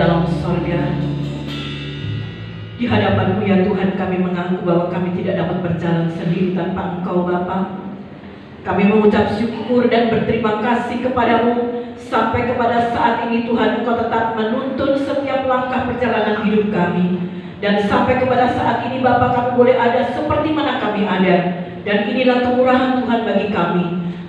dalam sorga, di hadapan-Mu ya Tuhan, kami mengaku bahwa kami tidak dapat berjalan sendiri tanpa Engkau Bapa. Kami mengucap syukur dan berterima kasih kepada-Mu sampai kepada saat ini Tuhan, Engkau tetap menuntun setiap langkah perjalanan hidup kami. Dan sampai kepada saat ini Bapa, kami boleh ada seperti mana kami ada. Dan inilah kemurahan Tuhan bagi kami.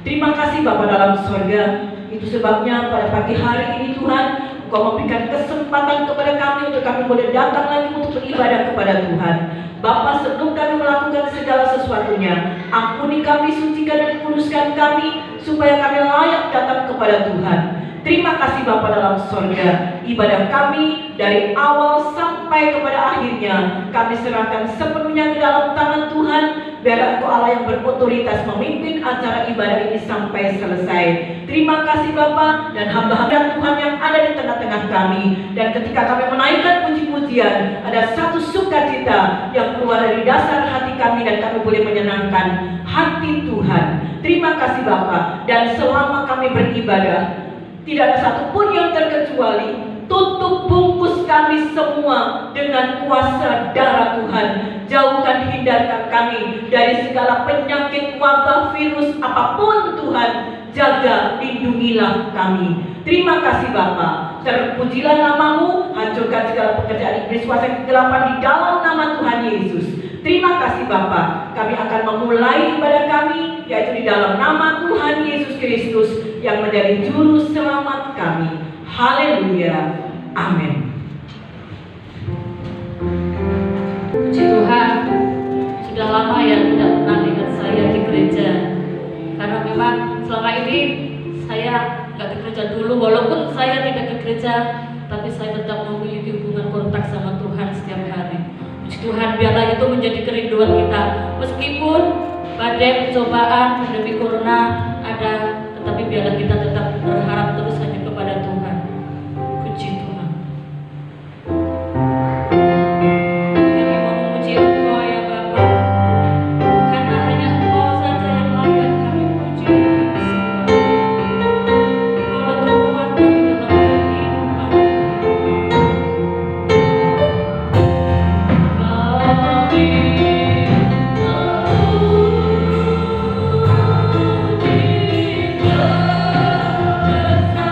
Terima kasih Bapa dalam sorga. Itu sebabnya pada pagi hari ini Tuhan, Engkau memberikan kesempatan kepada kami untuk kami boleh datang lagi untuk beribadah kepada Tuhan. Bapa, sebelum kami melakukan segala sesuatunya, ampuni kami, sucikan dan kuduskan kami, supaya kami layak datang kepada Tuhan. Terima kasih Bapa dalam sorga. Ibadah kami dari awal sampai kepada akhirnya kami serahkan sepenuhnya ke dalam tangan Tuhan. Biar Engkau Allah yang berotoritas memimpin acara ibadah ini sampai selesai. Terima kasih Bapa dan hamba-hamba Tuhan yang ada di tengah-tengah kami. Dan ketika kami menaikkan puji-pujian, ada satu sukacita yang keluar dari dasar hati kami dan kami boleh menyenangkan hati Tuhan. Terima kasih Bapa. Dan selama kami beribadah, tidak ada satupun yang terkecuali. Tutup bungkus kami semua dengan kuasa darah Tuhan. Jauhkan, hindarkan kami dari segala penyakit, wabah, virus, apapun Tuhan. Jaga, lindungilah kami. Terima kasih Bapa. Terpujilah nama-Mu. Hancurkan segala pekerjaan iblis kuasa kegelapan di dalam nama Tuhan Yesus. Terima kasih Bapa. Kami akan memulai ibadah kami, yaitu di dalam nama Tuhan Yesus Kristus yang menjadi juru selamat kami. Haleluya. Amin. Puji Tuhan, sudah lama ya tidak pernah lihat saya di gereja. Karena memang selama ini saya nggak ke gereja dulu. Walaupun saya tidak ke gereja, tapi saya tetap memiliki hubungan kontak sama Tuhan setiap hari. Puji Tuhan, biarlah itu menjadi kerinduan kita. Meskipun badai, pencobaan, pandemi corona ada, tetapi biarlah kita tetap berharap terus hanya kepada Tuhan. Puji Tuhan. Kami mau memuji Engkau ya Bapa, karena hanya Engkau saja yang layak kami puji dan kami sembah. Engkaulah Tuhan kami dalam kehidupan kami. Kami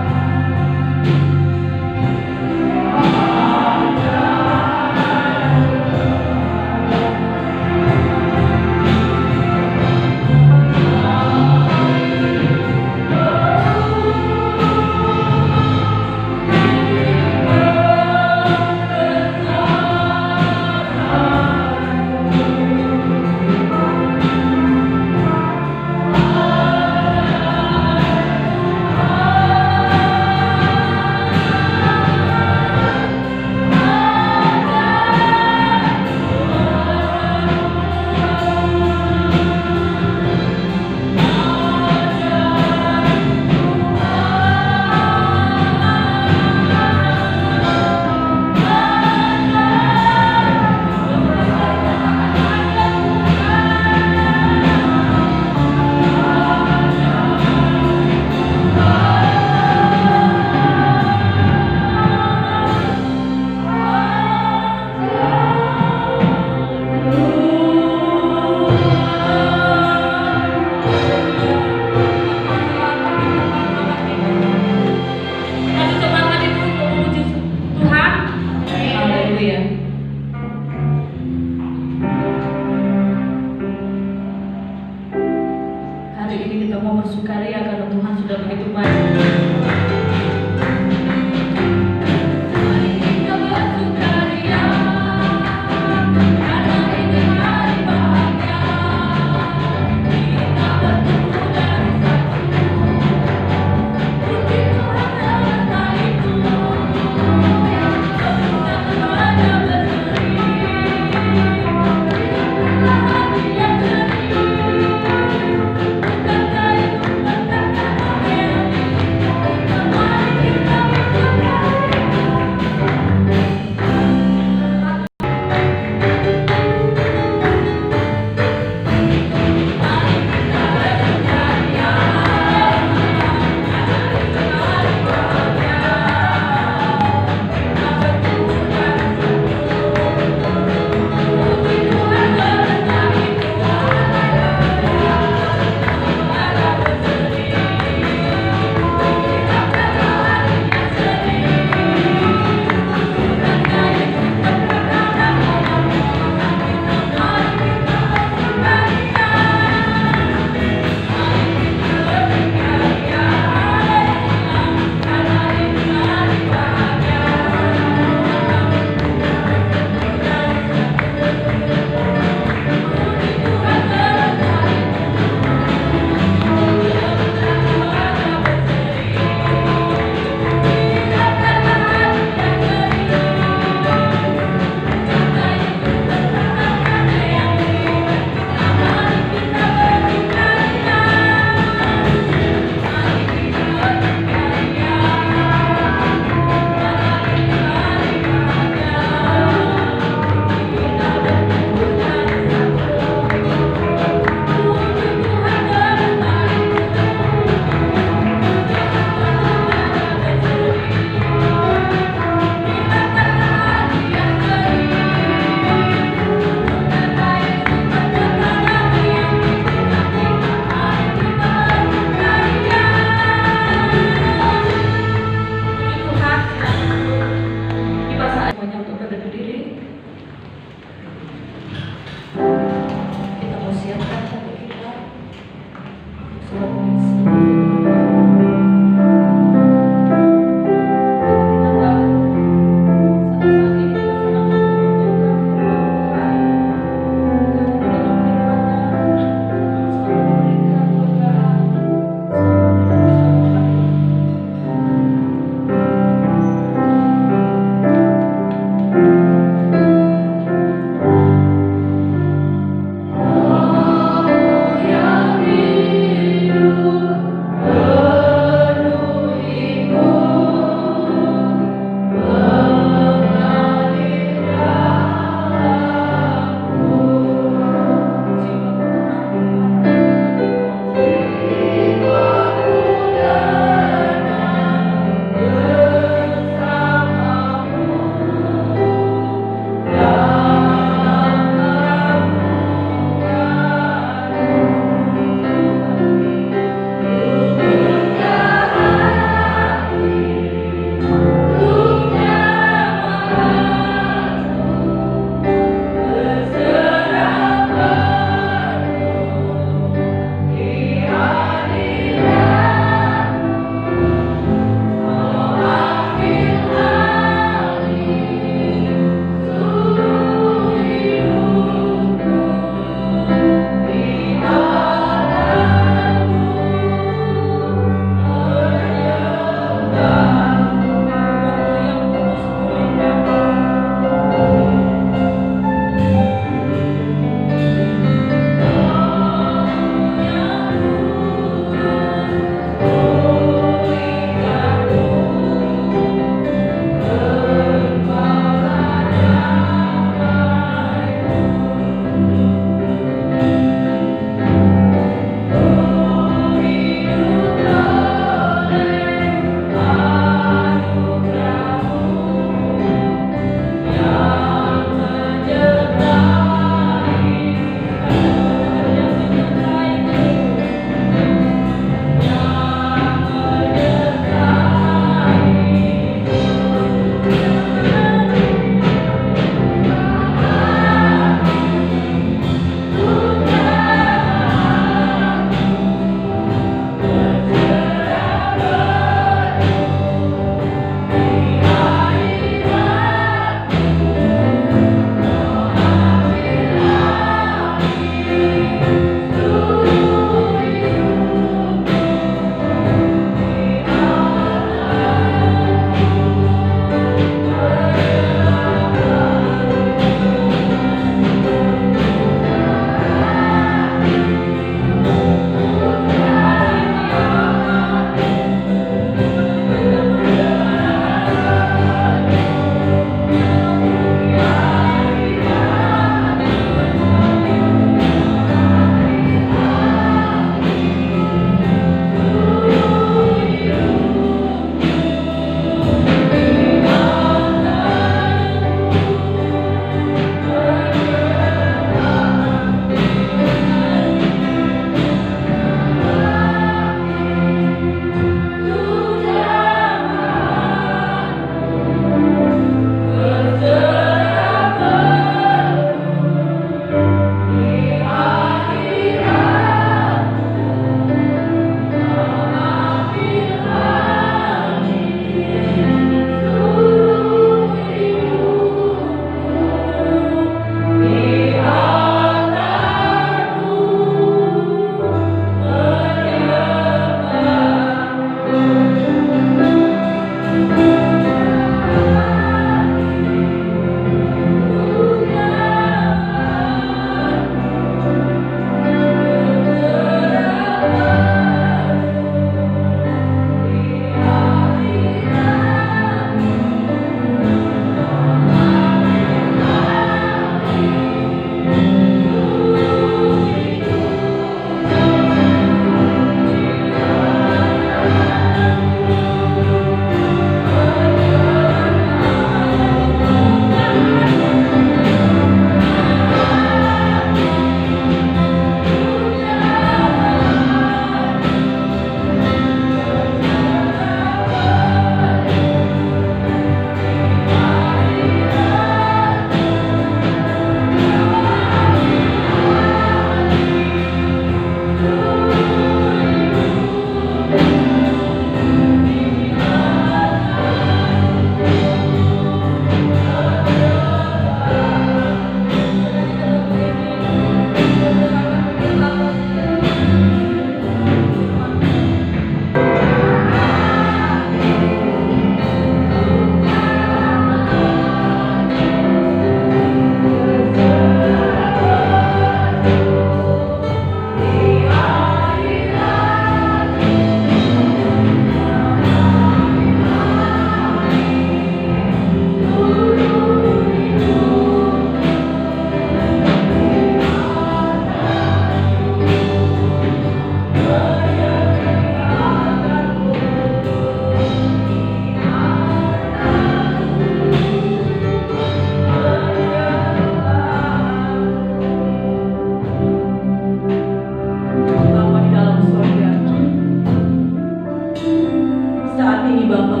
saat ini Bapa,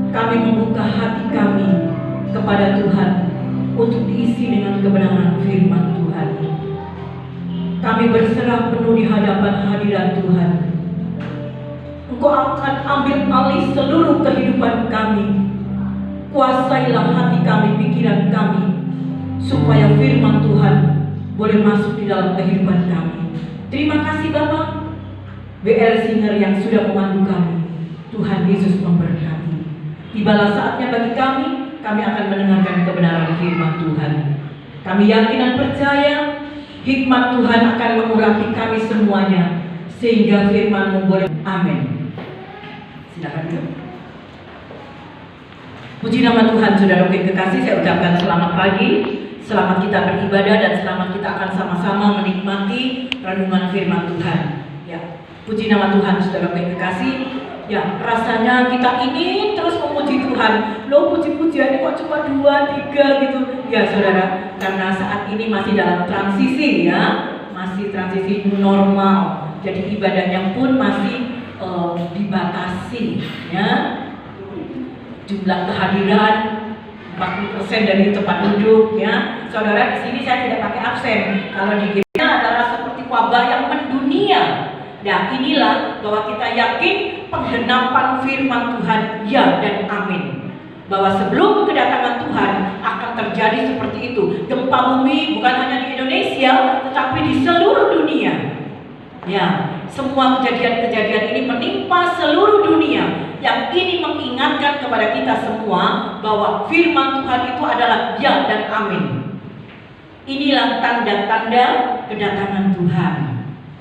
kami membuka hati kami kepada Tuhan untuk diisi dengan kebenaran firman Tuhan. Kami berserah penuh di hadapan hadirat Tuhan. Engkau akan ambil alih seluruh kehidupan kami. Kuasailah hati kami, pikiran kami, supaya firman Tuhan boleh masuk di dalam kehidupan kami. Terima kasih Bapak, BL Singer yang sudah memandu kami. Tuhan Yesus memberkati. Tibalah saatnya bagi kami akan mendengarkan kebenaran firman Tuhan. Kami yakin dan percaya hikmat Tuhan akan mengurapi kami semuanya, sehingga firman-Mu boleh. Amin. Silakan Ibu. Puji nama Tuhan. Saudara yang kekasih, saya ucapkan selamat pagi, selamat kita beribadah, dan selamat kita akan sama-sama menikmati renungan firman Tuhan. Ya, puji nama Tuhan, saudara yang kekasih. Ya, rasanya kita ini terus memuji Tuhan. Loh, puji-pujiannya kok cuma 2, 3 gitu. Ya saudara, karena saat ini masih dalam transisi ya, masih transisi normal. Jadi ibadahnya pun masih dibatasi ya. Jumlah kehadiran 40% dari tempat duduk ya. Saudara, di sini saya tidak pakai absen. Kalau di gereja adalah seperti wabah yang mendunia. Nah, inilah bahwa kita yakin penggenapan firman Tuhan, ya dan amin. Bahwa sebelum kedatangan Tuhan akan terjadi seperti itu. Gempa bumi bukan hanya di Indonesia, tetapi di seluruh dunia. Ya, semua kejadian-kejadian ini menimpa seluruh dunia. Yang ini mengingatkan kepada kita semua bahwa firman Tuhan itu adalah ya dan amin. Inilah tanda-tanda kedatangan Tuhan.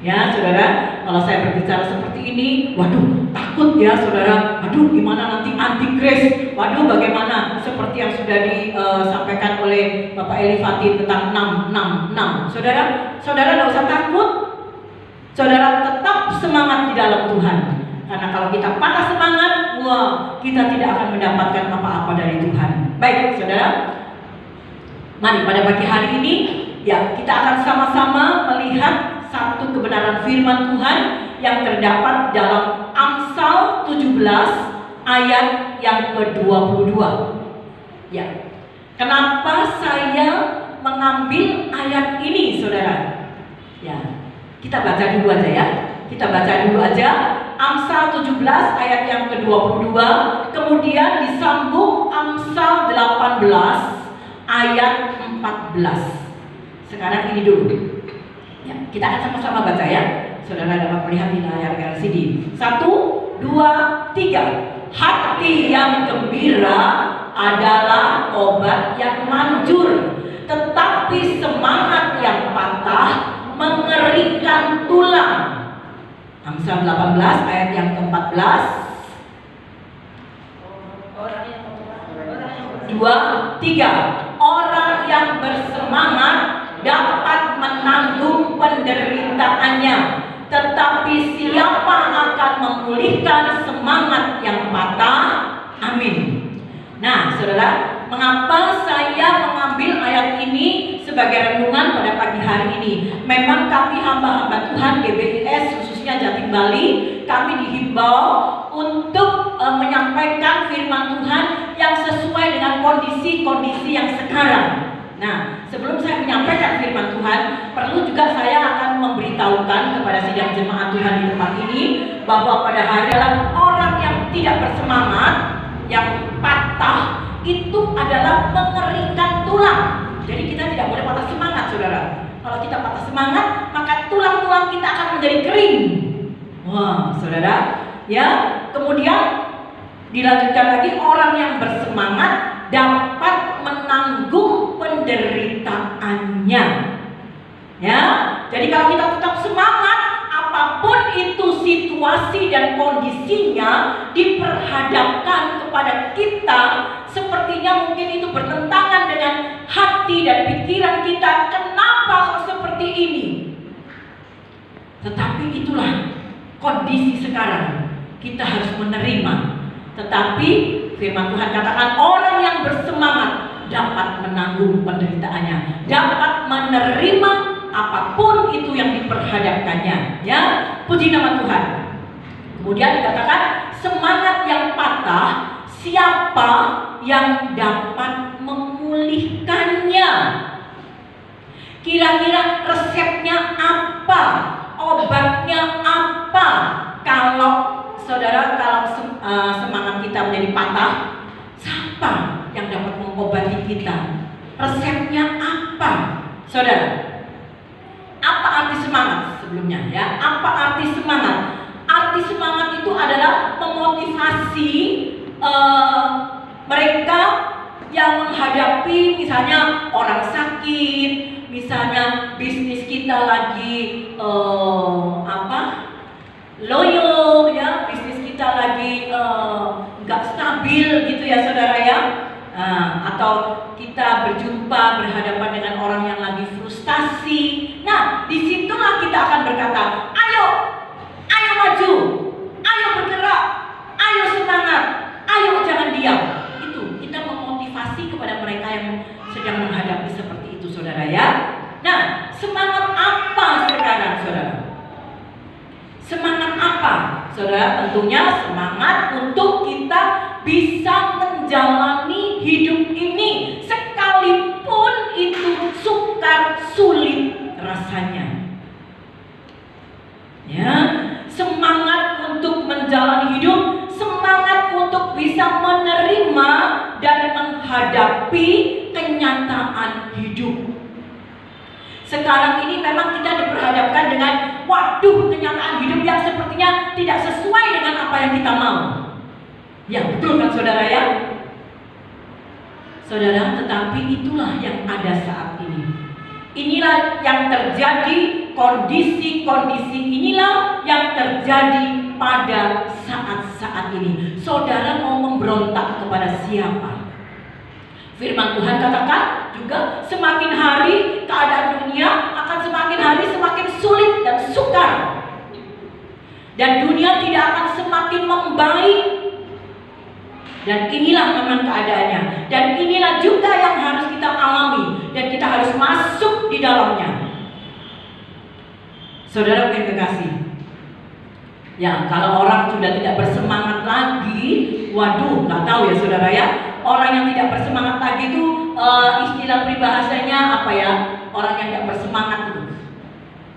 Ya saudara, kalau saya berbicara seperti ini, waduh takut ya saudara. Waduh gimana nanti antikris. Waduh bagaimana seperti yang sudah disampaikan oleh Bapak Elifati tentang 666. Saudara tidak usah takut. Saudara tetap semangat di dalam Tuhan. Karena kalau kita patah semangat, wah kita tidak akan mendapatkan apa-apa dari Tuhan. Baik saudara, mari pada pagi hari ini ya kita akan sama-sama melihat satu kebenaran firman Tuhan yang terdapat dalam Amsal 17 ayat yang ke-22. Ya. Kenapa saya mengambil ayat ini, saudara? Ya. Kita baca dulu aja ya. Kita baca dulu aja Amsal 17 ayat yang ke-22, kemudian disambung Amsal 18 ayat 14. Sekarang ini dulu. Ya, kita akan sama-sama baca ya. Saudara dapat melihat di layar LCD. 1, 2, 3. Hati yang gembira adalah obat yang manjur, tetapi semangat yang patah mengerikan tulang. Amsal 18 ayat yang ke-14. 2, 3. Orang yang bersemangat dapat menanggung penderitaannya, tetapi siapa akan memulihkan semangat yang patah? Amin. Nah, saudara, mengapa saya mengambil ayat ini sebagai renungan pada pagi hari ini? Memang kami hamba-hamba Tuhan GBIS khususnya Jatim Bali, kami dihimbau untuk menyampaikan firman Tuhan yang sesuai dengan kondisi-kondisi yang sekarang. Nah, sebelum saya menyampaikan firman Tuhan, perlu juga saya akan memberitahukan kepada sidang jemaat Tuhan di tempat ini bahwa pada hari adalah orang yang tidak bersemangat, yang patah, itu adalah mengerikan tulang. Jadi kita tidak boleh patah semangat, saudara. Kalau kita patah semangat, maka tulang-tulang kita akan menjadi kering. Wah, saudara, ya. Kemudian dilanjutkan lagi, orang yang bersemangat dapat menanggung penderitaannya. Ya, jadi kalau kita tetap semangat, apapun itu situasi dan kondisinya diperhadapkan kepada kita, sepertinya mungkin itu bertentangan dengan hati dan pikiran kita. Kenapa kok seperti ini? Tetapi itulah kondisi sekarang. Kita harus menerima. Tetapi firman Tuhan katakan orang yang bersemangat dapat menanggung penderitaannya, dapat menerima apapun itu yang diperhadapkannya. Ya, puji nama Tuhan. Kemudian dikatakan semangat apa yang dapat memulihkannya? Kira-kira resepnya apa? Obatnya apa? Kalau saudara, semangat kita menjadi patah, siapa yang dapat mengobati kita? Resepnya apa? Saudara, apa arti semangat sebelumnya ya? Apa arti semangat? Arti semangat itu adalah memotivasi mereka yang menghadapi misalnya orang sakit, misalnya bisnis kita lagi loyo ya, bisnis kita lagi nggak stabil gitu ya saudara ya. Atau kita berhadapan dengan orang yang lagi frustasi. Nah, disitulah kita akan berkata, ayo maju, ayo bergerak, ayo semangat, ayo jangan diam. Itu kita memotivasi kepada mereka yang sedang menghadapi seperti itu saudara ya. Nah, semangat apa sekarang saudara? Semangat apa? Saudara, tentunya semangat untuk kita bisa menjalani hidup ini sekalipun itu sukar sulit rasanya. Ya, semangat untuk menjalani hidup, semangat untuk bisa menerima dan menghadapi kenyataan hidup. Sekarang ini memang kita diperhadapkan dengan kenyataan hidup yang sepertinya tidak sesuai dengan apa yang kita mau. Ya betul kan saudara ya? Saudara, tetapi itulah yang ada saat ini. Inilah yang terjadi, kondisi-kondisi inilah yang terjadi pada saat-saat ini. Saudara mau memberontak kepada siapa? Firman Tuhan katakan juga semakin hari keadaan dunia akan semakin hari semakin sulit dan sukar. Dan dunia tidak akan semakin membaik. Dan inilah memang keadaannya. Dan inilah juga yang harus kita alami. Dan kita harus masuk di dalamnya. Saudara yang kekasih, ya kalau orang sudah tidak bersemangat lagi, waduh, nggak tahu ya saudara ya. Orang yang tidak bersemangat lagi itu istilah peribahasanya apa ya? Orang yang tidak bersemangat itu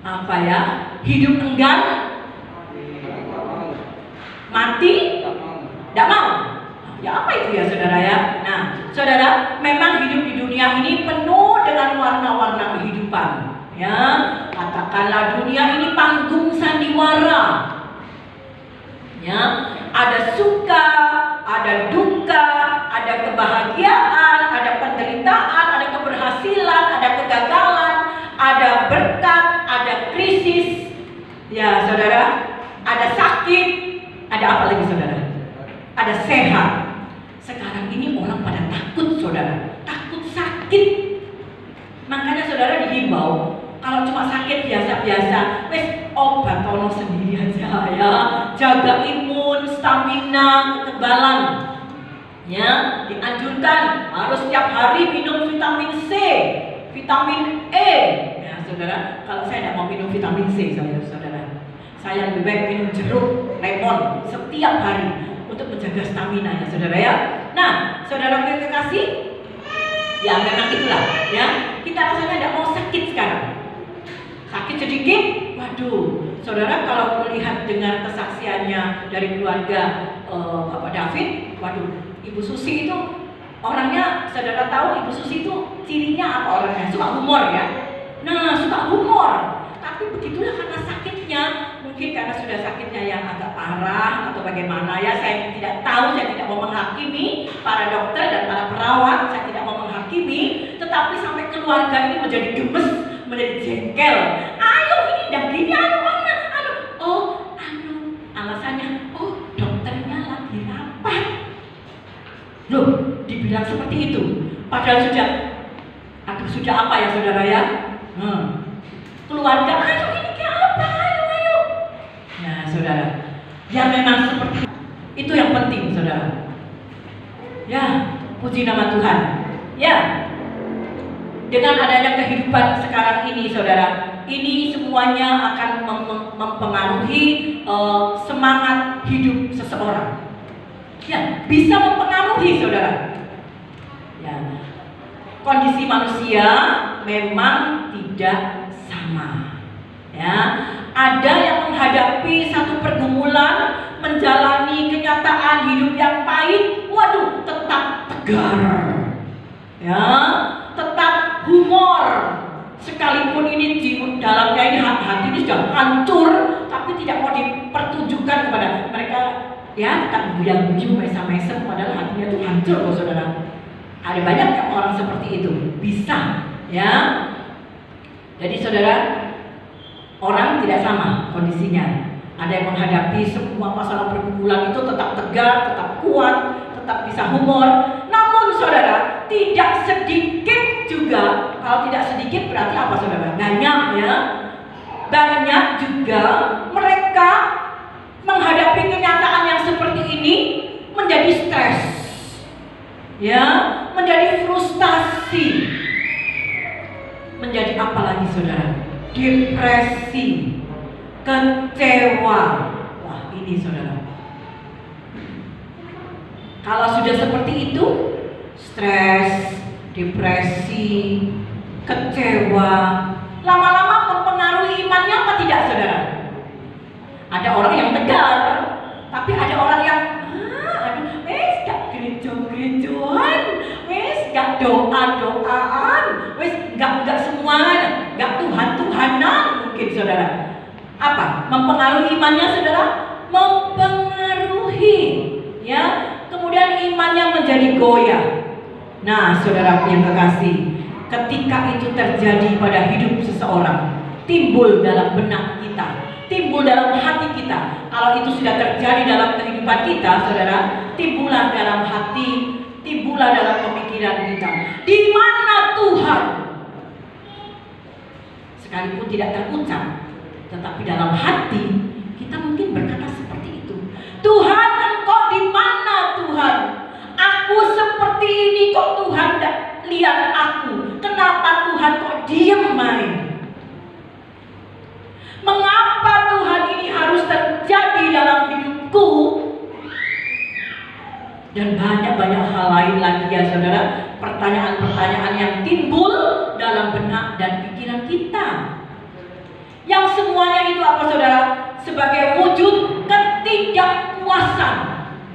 apa ya? Hidup enggan, mati tidak mau. Ya apa itu ya saudara ya? Nah saudara, memang hidup di dunia ini penuh dengan warna-warna kehidupan. Ya, katakanlah dunia ini panggung sandiwara. Ya, ada suka, ada duka, ada kebahagiaan, ada penderitaan, ada keberhasilan, ada kegagalan, ada berkat, ada krisis. Ya saudara, ada sakit, ada apa lagi saudara? Ada sehat. Sekarang ini orang pada takut saudara, takut sakit. Makanya saudara dihimbau, kalau cuma sakit biasa-biasa, wes obat tono sendiri aja ya. Jaga imun, stamina, kekebalan. Ya, dianjurkan harus setiap hari minum vitamin C, vitamin E. Ya, saudara, kalau saya tidak mau minum vitamin C, saudara, saya lebih baik minum jeruk, lemon setiap hari untuk menjaga stamina ya, saudara ya. Nah, saudara yang kekasih, ya memang itulah ya. Kita rasanya tidak mau sakit sekarang. Sakit sedikit, waduh, saudara kalau melihat dengar kesaksiannya dari keluarga Bapak David, waduh, Ibu Susi itu orangnya, saudara tahu Ibu Susi itu cirinya apa orangnya? Suka humor ya. Nah, suka humor. Tapi begitulah karena sakitnya, mungkin karena sudah sakitnya yang agak parah atau bagaimana ya, saya tidak tahu, saya tidak mau menghakimi para dokter dan para perawat, saya tidak mau menghakimi, tetapi sampai keluarga ini menjadi gemes, menjadi jengkel. Ayo ini dan gini, mana? Alasannya, dokternya lagi rapat. Loh, dibilang seperti itu. Padahal sudah apa ya saudara ya? Keluarga, ayo ini kayak apa? Ayo. Nah saudara, ya memang seperti itu yang penting saudara. Ya, puji nama Tuhan. Ya, dengan adanya kehidupan sekarang ini saudara, ini semuanya akan mempengaruhi semangat hidup seseorang. Ya, bisa mempengaruhi saudara. Ya, kondisi manusia memang tidak sama. Ya, ada yang menghadapi satu pergumulan, menjalani kenyataan hidup yang pahit, waduh, tetap tegar. Ya, tetap humor. Sekalipun ini di dalamnya ini hati ini sudah hancur, tapi tidak mau dipertunjukkan kepada mereka. Ya, tetap guyu-guyu, mesem-mesem, padahal hatinya itu hancur loh saudara. Ada banyak yang orang seperti itu, bisa, ya. Jadi saudara, orang tidak sama kondisinya. Ada yang menghadapi semua masalah pergumulan itu tetap tegar, tetap kuat, tetap bisa humor. Namun saudara, tidak sedikit juga. Kalau tidak sedikit berarti apa saudara? Banyak ya. Banyak juga mereka menghadapi kenyataan yang seperti ini menjadi stres. Ya, menjadi frustasi. Menjadi apa lagi saudara? Depresi, kecewa. Wah, ini saudara. Kalau sudah seperti itu, stres, depresi, kecewa, lama-lama mempengaruhi imannya apa tidak saudara? Ada orang yang tegar, tapi ada orang yang wes gak gereja-gerejoan, wes gak doa-doaan, wes gak semuanya, gak Tuhan-Tuhanan mungkin saudara. Apa? Mempengaruhi imannya saudara? Mempengaruhi, ya. Kemudian imannya menjadi goyah. Nah saudara yang kekasih, ketika itu terjadi pada hidup seseorang, timbul dalam benak kita, timbul dalam hati kita. Kalau itu sudah terjadi dalam kehidupan kita saudara, timbullah dalam hati, timbullah dalam pemikiran kita. Di mana Tuhan? Sekalipun tidak terucap, tetapi dalam hati kita mungkin berkata seperti itu. Tuhan, Engkau di mana Tuhan? Aku seperti ini kok Tuhan tidak lihat aku. Kenapa Tuhan kok diem main? Mengapa Tuhan ini harus terjadi dalam hidupku? Dan banyak-banyak hal lain lagi ya saudara. Pertanyaan-pertanyaan yang timbul dalam benak dan pikiran kita. Yang semuanya itu apa saudara? Sebagai wujud ketidakpuasan,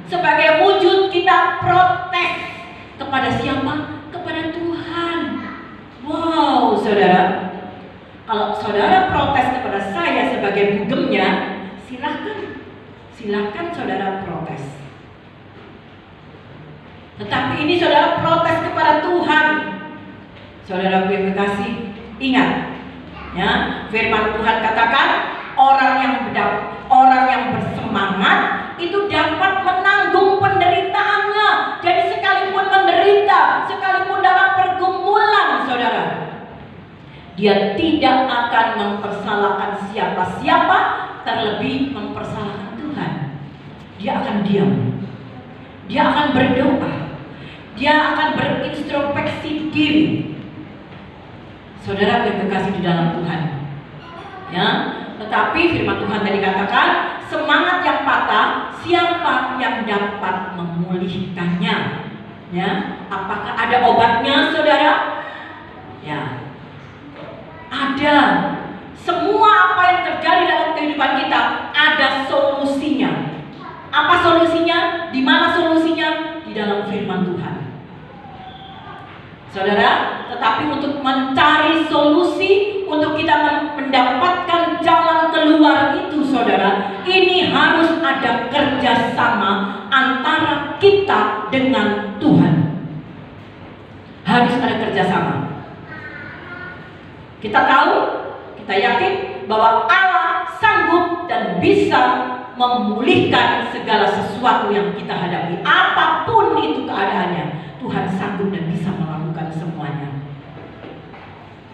sebagai wujud kita protes kepada siapa? Kepada Tuhan. Wow saudara, kalau saudara protes kepada saya sebagai bugemnya, silahkan saudara protes. Tetapi ini saudara protes kepada Tuhan. Saudara yang kekasih, ingat ya, firman Tuhan katakan orang yang bersemangat itu dapat menanggung penderitaannya. Jadi sekalipun menderita, sekalipun dalam pergumulan saudara, dia tidak akan mempersalahkan siapa-siapa, terlebih mempersalahkan Tuhan. Dia akan diam, dia akan berdoa, dia akan berintrospeksi diri. Saudara yang kekasih di dalam Tuhan, ya. Tetapi firman Tuhan tadi katakan, semangat yang patah, siapa yang dapat memulihkannya? Ya, apakah ada obatnya, saudara? Ya, ada. Semua apa yang terjadi dalam kehidupan kita ada solusinya. Apa solusinya? Di mana solusinya? Di dalam firman Tuhan. Saudara, tetapi untuk mencari solusi, untuk kita mendapatkan jalan keluar itu saudara, ini harus ada kerjasama antara kita dengan Tuhan. Harus ada kerjasama. Kita tahu, kita yakin bahwa Allah sanggup dan bisa memulihkan segala sesuatu yang kita hadapi. Apapun itu keadaannya, Tuhan sanggup dan bisa melakukan semuanya.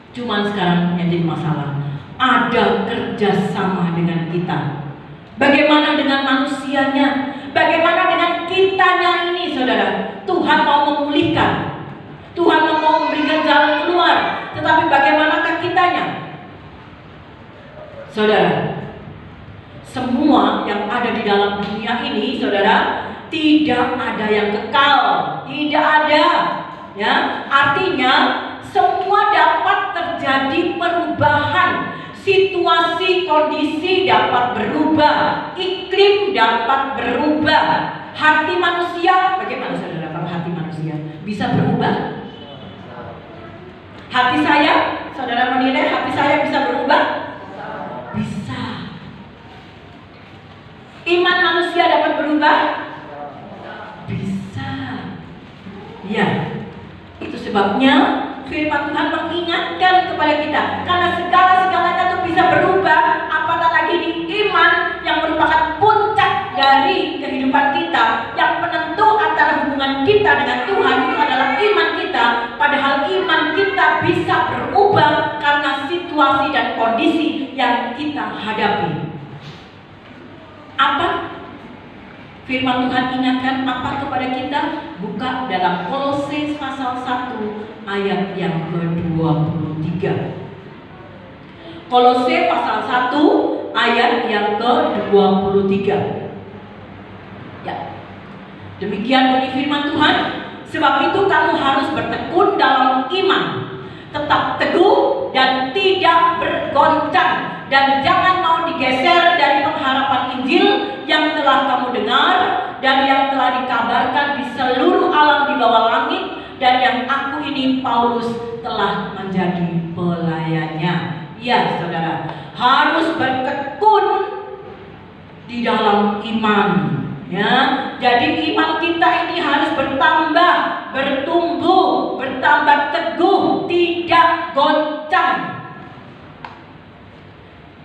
Cuman sekarang yang jadi masalah, ada kerjasama dengan kita. Bagaimana dengan manusianya? Bagaimana dengan kitanya ini saudara? Tuhan mau memulihkan, Tuhan mau memberikan jalan keluar, tetapi bagaimanakah kitanya? Saudara, semua yang ada di dalam dunia ini saudara, tidak ada yang kekal, tidak ada. Ya, artinya semua dapat terjadi perubahan. Situasi, kondisi dapat berubah, iklim dapat berubah. Hati manusia, bagaimana saudara kalau hati manusia bisa berubah? Hati saya, saudara menilai hati saya bisa berubah? Bisa. Iman manusia dapat berubah? Bisa. Ya, itu sebabnya firman Tuhan mengingatkan kepada kita, karena segala-segalanya itu bisa berubah, apatah lagi di iman yang merupakan puncak dari kehidupan kita, yang penentu antara hubungan kita dengan Tuhan itu adalah iman kita. Padahal iman kita bisa berubah karena situasi dan kondisi yang kita hadapi. Apa firman Tuhan ingatkan apa kepada kita? Buka dalam Kolose pasal 1 ayat yang ke-23. Kolose pasal 1 ayat yang ke-23. Ya. Demikian bunyi firman Tuhan. Sebab itu kamu harus bertekun dalam iman, tetap teguh dan tidak bergoncang, dan jangan mau digeser dari pengharapan Injil yang telah kamu dengar dan yang telah dikabarkan di seluruh alam di bawah langit, dan yang aku ini Paulus telah menjadi pelayannya. Ya saudara, harus bertekun di dalam iman. Ya, jadi iman kita ini harus bertambah, bertumbuh, bertambah teguh, tidak goncang.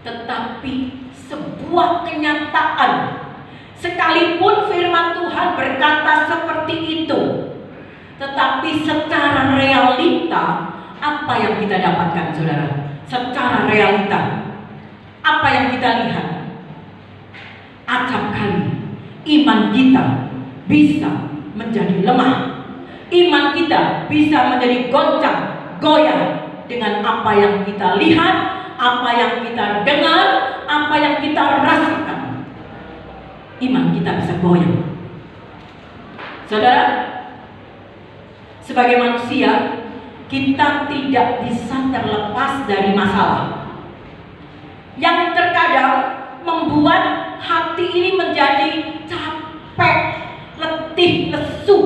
Tetapi sebuah kenyataan, sekalipun firman Tuhan berkata seperti itu, tetapi secara realita apa yang kita dapatkan saudara? Secara realita apa yang kita lihat? Acap kali iman kita bisa menjadi lemah, iman kita bisa menjadi goncang, goyah dengan apa yang kita lihat, apa yang kita dengar, apa yang kita rasakan. Iman kita bisa goyah. Saudara, sebagai manusia kita tidak bisa terlepas dari masalah yang terkadang membuat hati ini menjadi capek, letih, lesu.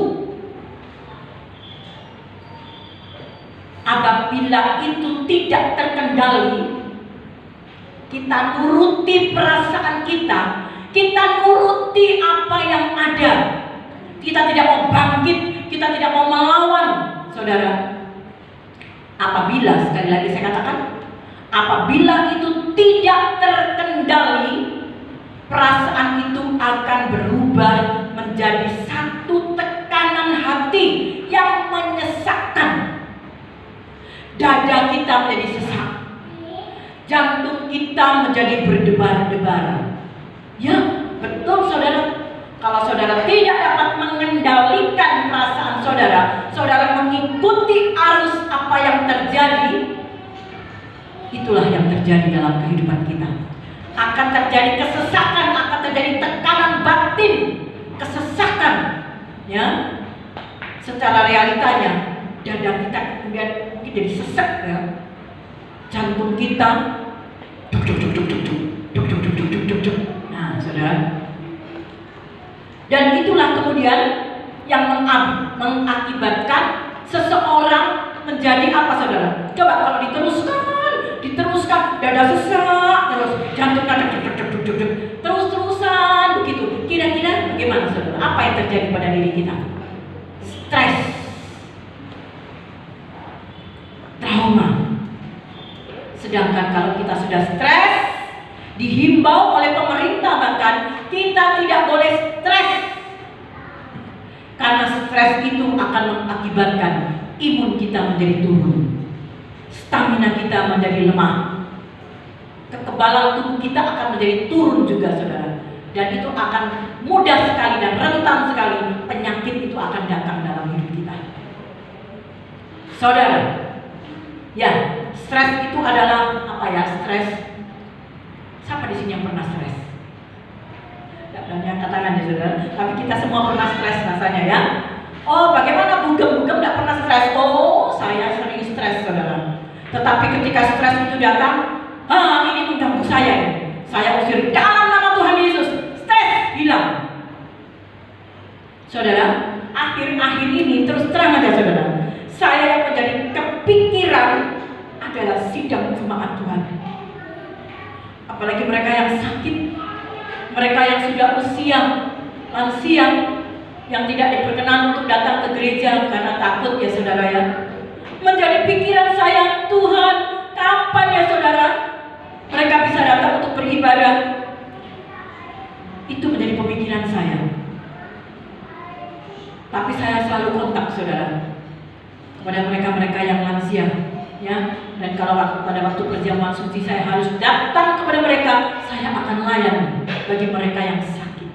Apabila itu tidak terkendali, kita nuruti perasaan kita, kita nuruti apa yang ada. Kita tidak mau bangkit, kita tidak mau melawan, saudara. Apabila, sekali lagi saya katakan, apabila itu tidak terkendali, perasaan itu akan berubah menjadi satu tekanan hati yang menyesakkan. Dada kita menjadi sesak, jantung kita menjadi berdebar-debar. Ya, betul saudara. Kalau saudara tidak dapat mengendalikan perasaan saudara, saudara mengikuti arus apa yang terjadi, itulah yang terjadi dalam kehidupan kita. Akan terjadi kesesakan, akan terjadi tekanan batin, kesesakan. Ya, secara realitanya dada kita kemudian mungkin jadi sesak, ya. Jantung kita duk duk duk duk duk duk duk duk duk duk duk duk. Nah, saudara. Dan itulah kemudian yang mengakibatkan seseorang menjadi apa saudara? Coba kalau diteruskan, dada sesak, terus jantung terus-terusan begitu. Kira-kira bagaimana saudara? Apa yang terjadi pada diri kita? Stres, trauma. Sedangkan kalau kita sudah stres, dihimbau oleh pemerintah bahkan kita tidak boleh stres, karena stres itu akan mengakibatkan imun kita menjadi turun, stamina kita menjadi lemah, kekebalan tubuh kita akan menjadi turun juga saudara, dan itu akan mudah sekali dan rentan sekali penyakit itu akan datang dalam hidup kita, saudara. Ya, stres itu adalah apa ya? Stres. Siapa di sini yang pernah stres? Tidak ada Jangan angkat tangan ya saudara. Tapi kita semua pernah stres rasanya ya. Oh, bagaimana bugem-bugem tidak pernah stres? Oh, saya sering stres saudara. Tetapi ketika stres itu datang, ini mengganggu saya. Saya usir dalam nama Tuhan Yesus. Stres hilang. Saudara, akhir-akhir ini terus terang aja saudara, saya yang menjadi kepikiran adalah sidang jemaat Tuhan. Apalagi mereka yang sakit, mereka yang sudah usia lansia, yang tidak diperkenan untuk datang ke gereja karena takut ya saudara ya. Menjadi pikiran saya, Tuhan, kapan ya saudara mereka bisa datang untuk beribadah? Itu menjadi pemikiran saya. Tapi saya selalu kontak saudara kepada mereka-mereka yang lansia, ya. Dan kalau pada waktu perjamuan suci saya harus datang kepada mereka, saya akan layani bagi mereka yang sakit.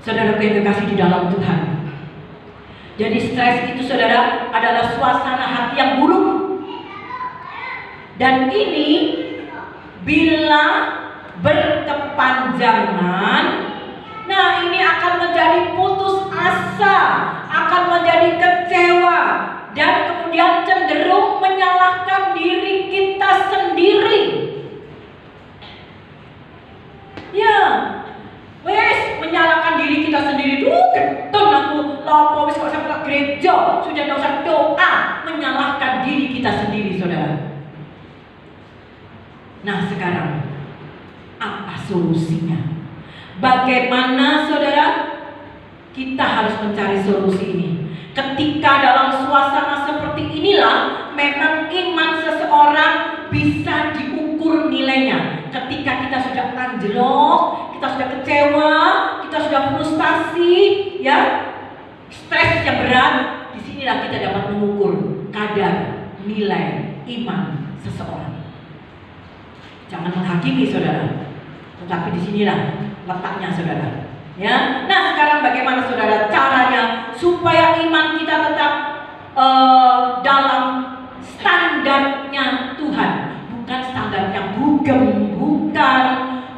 Saudara yang kekasih di dalam Tuhan. Jadi stres itu saudara adalah suasana hati yang buruk. Dan ini bila berkepanjangan, nah ini akan menjadi putus asa, akan menjadi kecewa, dan kemudian cenderung menyalahkan diri kita sendiri. Ya, wes menyalahkan diri kita sendiri. Keton aku lopo wis kok sampai gereja, sudah tidak usah doa, menyalahkan diri kita sendiri saudara. Nah sekarang apa solusinya? Bagaimana saudara? Kita harus mencari solusi ini. Ketika dalam suasana seperti inilah memang iman seseorang bisa diukur nilainya. Ketika kita sudah anjlok, kita sudah kecewa, kita sudah frustasi, ya, stres yang berat, disinilah kita dapat mengukur kadar nilai iman seseorang. Jangan menghakimi saudara, tetapi disinilah letaknya saudara. Ya, nah sekarang bagaimana saudara caranya supaya iman kita tetap dalam standarnya Tuhan, bukan standarnya bugem,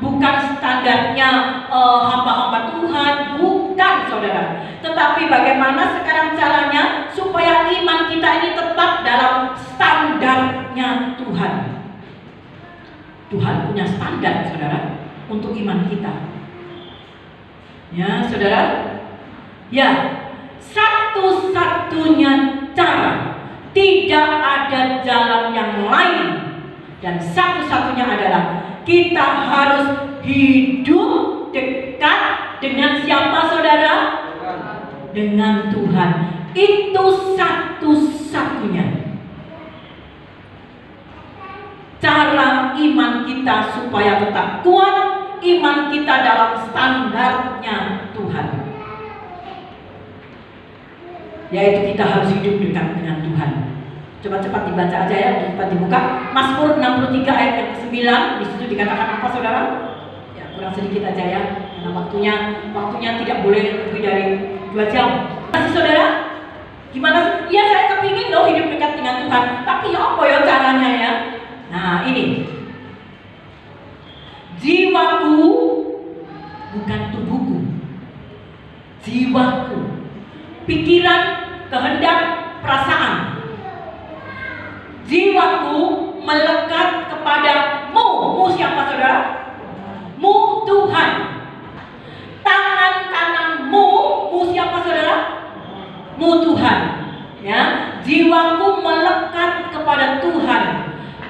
bukan standarnya hamba-hamba Tuhan, bukan saudara. Tetapi bagaimana sekarang caranya supaya iman kita ini tetap dalam standarnya Tuhan. Tuhan punya standar saudara untuk iman kita. Ya saudara, ya satu-satunya cara, tidak ada jalan yang lain, dan satu-satunya adalah kita harus hidup dekat dengan siapa saudara? Dengan Tuhan. Itu satu-satunya cara iman kita supaya tetap kuat, iman kita dalam standarnya Tuhan, yaitu kita harus hidup dekat dengan Tuhan. Coba cepat dibaca aja ya, cepat dibuka. Mazmur 63 ayat yang ke-9. Di situ dikatakan apa saudara? Ya kurang sedikit aja ya, karena waktunya tidak boleh lebih dari 2 jam. Masih saudara? Gimana? Iya saya kepingin loh hidup dekat dengan Tuhan, tapi apa ya caranya ya? Nah ini, jiwaku bukan tubuhku, jiwaku, pikiran, kehendak, perasaan. Jiwaku melekat kepadamu. Mu siapa saudara? Mu Tuhan. Tangan kananmu, mu siapa saudara? Mu Tuhan. Ya, jiwaku melekat kepada Tuhan.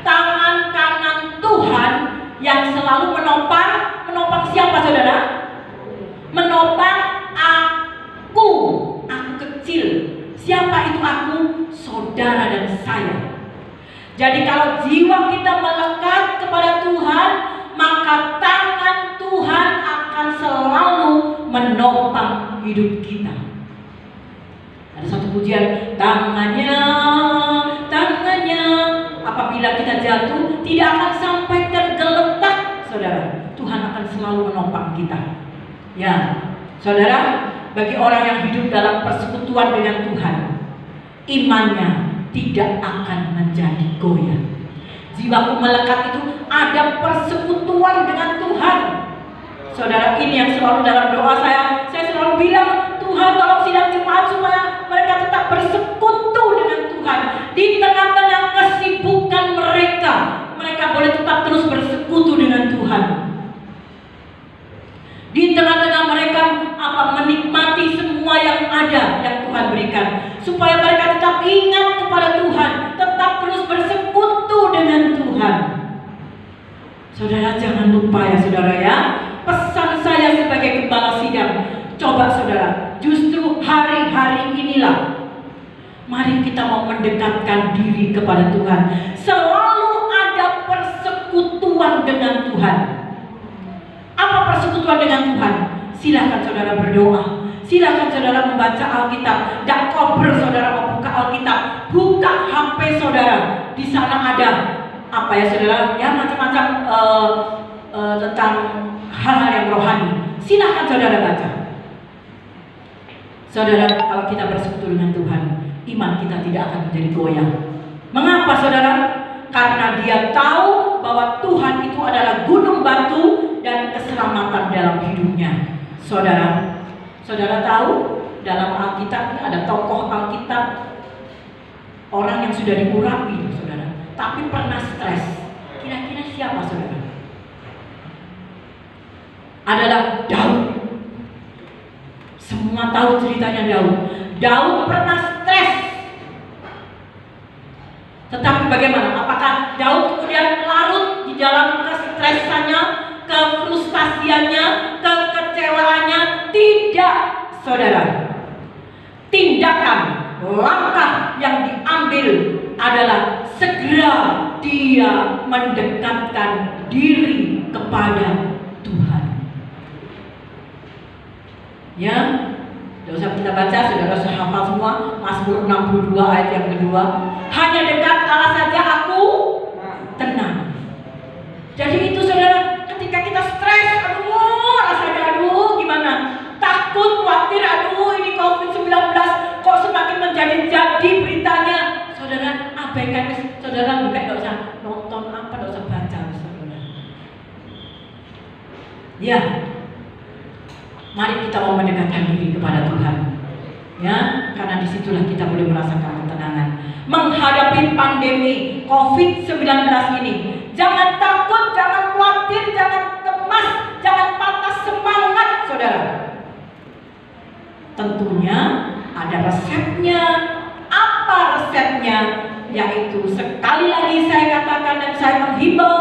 Tangan kanan Tuhan yang selalu menopang siapa saudara? Menopang aku kecil. Siapa itu aku? Saudara dan saya. Jadi kalau jiwa kita melekat kepada Tuhan, maka tangan Tuhan akan selalu menopang hidup kita. Ada satu pujian, tangannya, apabila kita jatuh tidak akan sampai tergeletak, saudara. Tuhan akan selalu menopang kita. Ya, saudara, bagi orang yang hidup dalam persekutuan dengan Tuhan, imannya tidak akan menjadi goyah. Jiwaku melekat itu ada persekutuan dengan Tuhan. Saudara, ini yang selalu dalam doa saya selalu bilang, Tuhan tolong sidang jemaat supaya mereka tetap bersekutu dengan Tuhan. Di tengah-tengah kesibukan mereka, mereka boleh tetap terus bersekutu dengan Tuhan. Di tengah-tengah mereka menikmati semua yang ada yang Tuhan berikan, supaya mereka tetap ingat kepada Tuhan, tetap terus bersekutu dengan Tuhan. Saudara, jangan lupa ya saudara ya, pesan saya sebagai gembala sidang, coba saudara, justru hari-hari inilah mari kita mau mendekatkan diri kepada Tuhan. Selalu ada persekutuan dengan Tuhan. Apa persekutuan dengan Tuhan? Silakan saudara berdoa, silakan saudara membaca Alkitab. Dan koper saudara mau buka Alkitab, buka HP saudara. Di sana ada apa ya saudara? Ya macam-macam tentang hal-hal yang rohani. Silakan saudara baca. Saudara, kalau kita bersekutu dengan Tuhan, iman kita tidak akan menjadi goyah. Mengapa saudara? Karena dia tahu bahwa Tuhan itu adalah gunung batu dan keselamatan dalam hidupnya. Saudara, saudara tahu dalam Alkitab ada tokoh Alkitab, orang yang sudah diurapi saudara, tapi pernah stres. Kira-kira siapa saudara? Adalah Daud. Semua tahu ceritanya Daud. Daud pernah stres. Tetapi bagaimana? Apakah Daud kemudian larut di dalam kestresannya, kefrustasiannya, kekecewaannya? Tidak, saudara. Tindakan, langkah yang diambil adalah segera dia mendekatkan diri kepada Tuhan. Ya, tidak usah kita baca, saudara sudah hafal semua. Mazmur 62 ayat yang kedua. Hanya dekat Allah saja aku tenang. Jadi itu saudara, ketika kita stres, rasanya gimana? Takut, khawatir, ini COVID-19 kok semakin menjadi beritanya. Saudara, abaikan, saudara bukan, tidak usah nonton apa, tidak usah baca, saudara. Ya, mari kita mau mendekatkan diri kepada Tuhan. Ya, karena disitulah kita boleh merasakan ketenangan menghadapi pandemi COVID-19 ini. Jangan takut, jangan khawatir, jangan cemas, jangan patah semangat, saudara. Tentunya ada resepnya. Apa resepnya? Yaitu sekali lagi saya katakan dan saya menghimbau,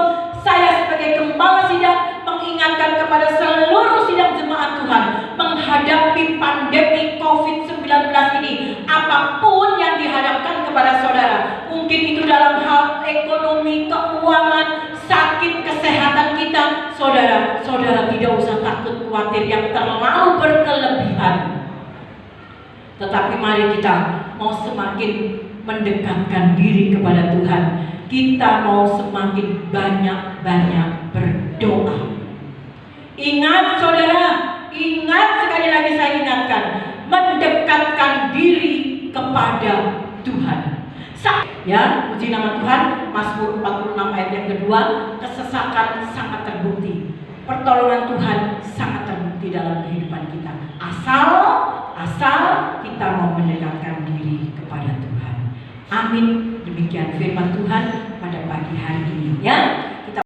saya sebagai gembala sidang mengingatkan kepada seluruh sidang jemaat Tuhan menghadapi pandemi COVID-19 ini. Apapun yang dihadapkan kepada saudara, mungkin itu dalam hal ekonomi, keuangan, sakit, kesehatan kita, saudara tidak usah takut khawatir yang terlalu berkelebihan. Tetapi mari kita mau semakin mendekatkan diri kepada Tuhan. Kita mau semakin banyak-banyak berdoa. Ingat saudara, ingat, sekali lagi saya ingatkan, mendekatkan diri kepada Tuhan. Ya, puji nama Tuhan. Mazmur 46 ayat yang kedua, kesesakan sangat terbukti, pertolongan Tuhan sangat terbukti dalam kehidupan kita. Asal kita mau mendekatkan diri kepada Tuhan. Amin. Demikian firman Tuhan pada pagi hari ini ya. Kita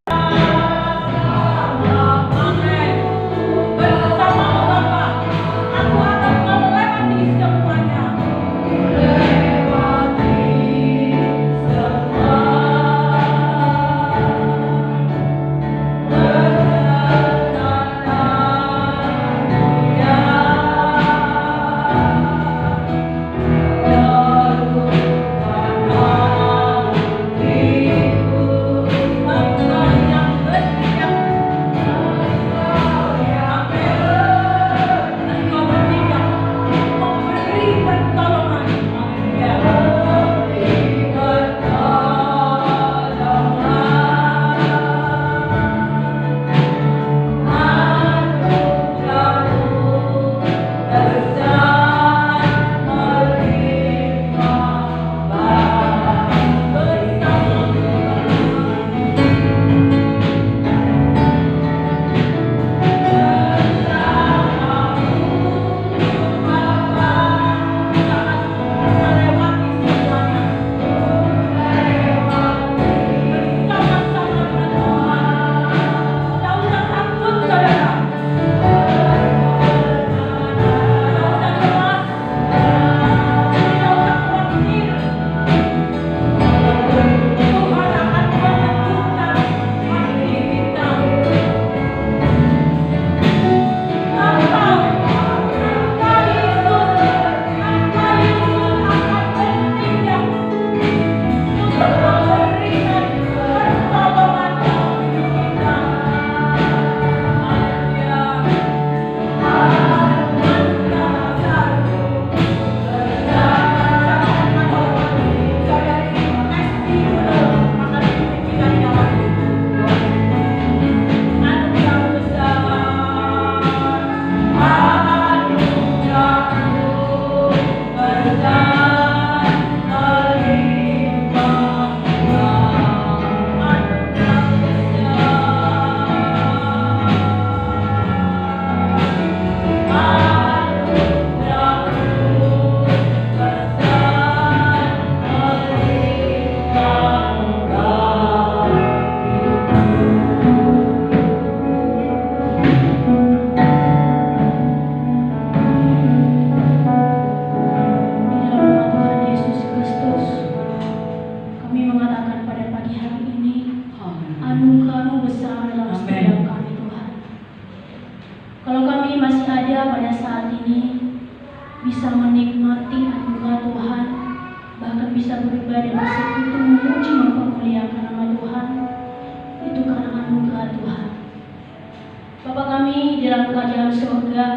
dalam surga,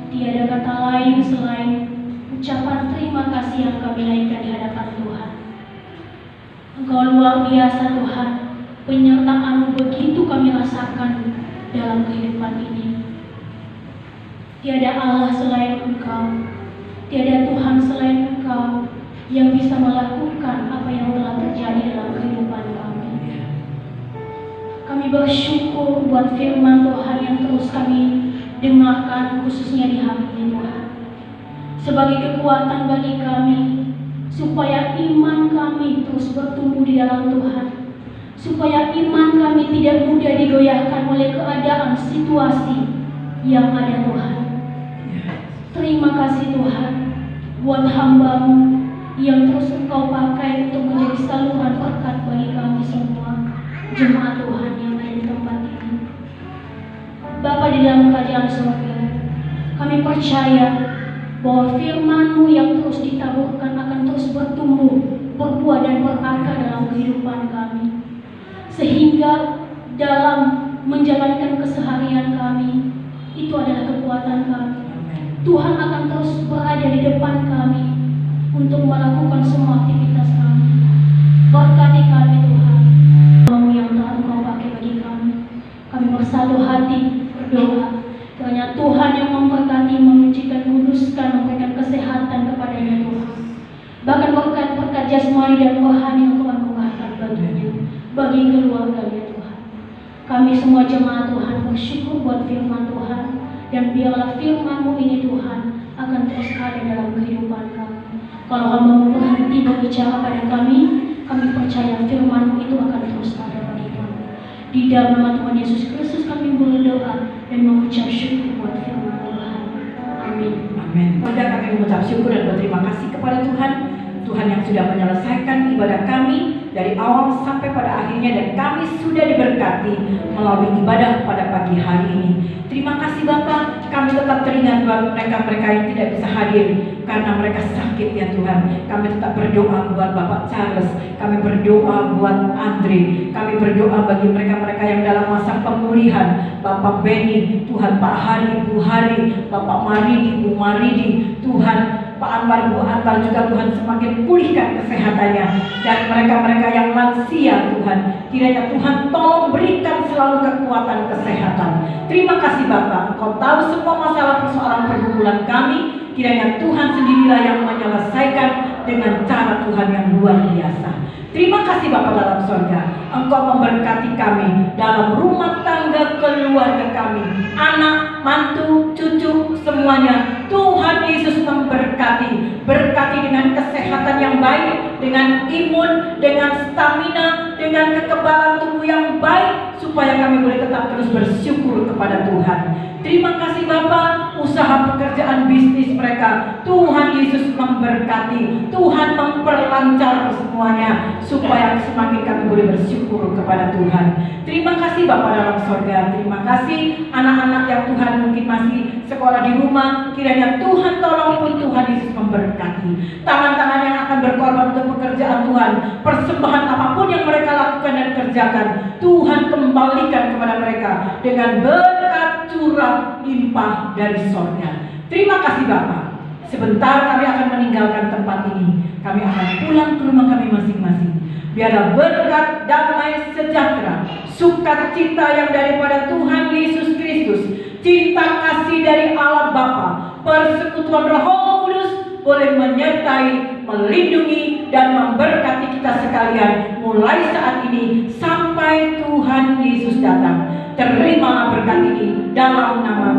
tiada kata lain selain ucapan terima kasih yang kami naikkan di hadapan Tuhan. Engkau luar biasa Tuhan, penyertaan-Mu begitu kami rasakan dalam kehidupan ini. Tiada Allah selain Engkau, tiada Tuhan selain Engkau yang bisa melakukan apa yang telah terjadi dalam kehidupan kami. Kami bersyukur buat firman Tuhan yang terus kami dengarkan, khususnya di hari ini Tuhan, sebagai kekuatan bagi kami, supaya iman kami terus bertumbuh di dalam Tuhan, supaya iman kami tidak mudah digoyahkan oleh keadaan situasi yang ada Tuhan. Terima kasih Tuhan buat hamba-Mu yang terus Engkau pakai untuk menjadi saluran berkat bagi kami semua, jemaat Tuhan yang ada di tempat ini. Bapa di dalam kerajaan surga, kami percaya bahwa firman-Mu yang terus ditaburkan akan terus bertumbuh, berbuah dan berakar dalam kehidupan kami, sehingga dalam menjalankan keseharian kami, itu adalah kekuatan kami. Tuhan akan terus berada di depan kami untuk melakukan semua aktivitas kami. Berkati kami Tuhan, yang telah Engkau pakai bagi kami. Kami bersatu hati berdoa, kiranya Tuhan yang memberkati, menyucikan, kuduskan, memberikan kesehatan kepadanya Tuhan. Bahkan berkat-berkat jasmani dan rohani yang Tuhan curahkan baginya, bagi keluarganya Tuhan. Kami semua jemaat Tuhan bersyukur buat firman Tuhan, dan biarlah firman-Mu ini Tuhan akan terus ada dalam kehidupan kami. Kalau hamba-Mu berhenti berbicara pada kami percaya firman-Mu itu akan terus ada bagi kami. Di dalam nama Tuhan Yesus Kristus kami berdoa dan mengucap syukur buat firman Tuhan. Amin. Amin. Pada kami mengucap syukur dan berterima kasih kepada Tuhan, Tuhan yang sudah menyelesaikan ibadah kami dari awal sampai pada akhirnya, dan kami sudah diberkati melalui ibadah pada pagi hari ini. Terima kasih Bapa, kami tetap teringat buat mereka-mereka yang tidak bisa hadir karena mereka sakit ya Tuhan. Kami tetap berdoa buat Bapak Charles, kami berdoa buat Andre, kami berdoa bagi mereka-mereka yang dalam masa pemulihan, Bapak Benny, Tuhan Pak Hari, Bu Hari, Bapak Maridi, Bu Maridi, Tuhan Pak Anwar, Bu Anwar juga Tuhan semakin pulihkan kesehatannya, dan mereka-mereka yang lansia Tuhan, kiranya Tuhan tolong berikan selalu kekuatan kesehatan. Terima kasih Bapak, Engkau tahu semua masalah persoalan pergumulan kami, kiranya Tuhan sendirilah yang menyelesaikan dengan cara Tuhan yang luar biasa. Terima kasih Bapa dalam surga, Engkau memberkati kami dalam rumah tangga keluarga kami, anak, mantu, cucu, semuanya. Tuhan Yesus memberkati, berkati dengan kesehatan yang baik, dengan imun, dengan stamina, dengan kekebalan tubuh yang baik, supaya kami boleh tetap terus bersyukur kepada Tuhan. Terima kasih Bapa, usaha pekerjaan bisnis mereka, Tuhan Yesus memberkati, Tuhan memperlancar semuanya, supaya semakin kami boleh bersyukur kepada Tuhan. Terima kasih Bapa dalam surga, terima kasih anak-anak yang Tuhan mungkin masih sekolah di rumah, kiranya Tuhan tolong pun Tuhan Yesus memberkati. Tangan-tangan yang akan berkorban untuk pekerjaan Tuhan, persembahan apapun yang mereka lakukan dan kerjakan, Tuhan kembalikan kepada mereka dengan berkat curah limpah dari surga. Terima kasih Bapa. Sebentar kami akan meninggalkan tempat ini, kami akan pulang ke rumah kami masing-masing. Biarlah berkat, damai, sejahtera, sukacita yang daripada Tuhan Yesus Kristus, cinta kasih dari Allah Bapa, persekutuan Roh Kudus boleh menyertai, melindungi, dan memberkati kita sekalian mulai saat ini sampai Tuhan Yesus datang. Terimalah berkat ini dalam nama